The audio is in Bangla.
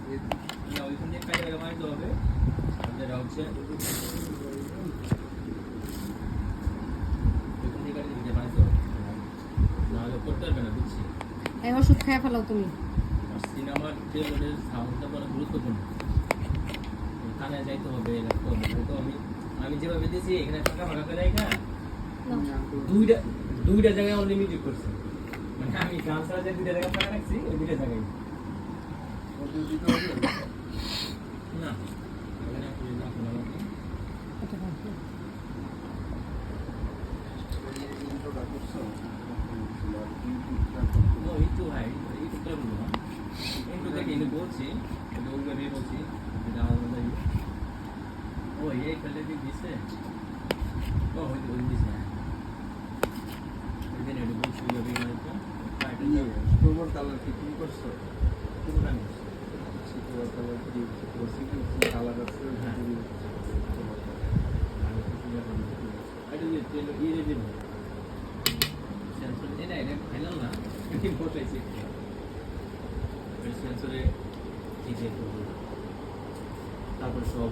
না ওইখান থেকে কাজে মারতে হবে যেটা হচ্ছে ওইখান থেকে কাজে দিতে মারতে হবে নাহলে করতে পারবে না বুঝছি এই ওষুধ খেয়ে ফেলাও তুমি সিনেমার ট্রেলারের সাউন্ডটা বড় গুরুত্বপূর্ণ কানে যাইতে হবে রাখতে হবে তো আমি যেভাবে দিয়েছি এখানে ফাঁকা ফাঁকা করে রাখা দুইটা জায়গায় অনলিমিটেড করছে মানে আমি গান ছাড়া যে দুইটা জায়গায় ফাঁকা রাখছি ওই দুইটা জায়গায় না এখানে আপনি রাখুন আমাকে ওই তো ভাই এই তো করবো না একটু দেখে এনে বলছি এটা ওইভাবে বলছি এটা আমাদের ও এই ফেলে দিয়ে দিছে ও হয়তো ওই দিছে ওই দিন এটা বলছি ওইভাবে মানে তো টাইটেল তোমার কালার কি তুমি করছো পুরো গান তোমার কালার কি করছি কি কালার আছে হ্যাঁ এটা যে তেল ইয়ে দিব সেন্সর এটা ফাইনাল না কিন্তু বসাইছি সেন্সরে এই যে তারপর সব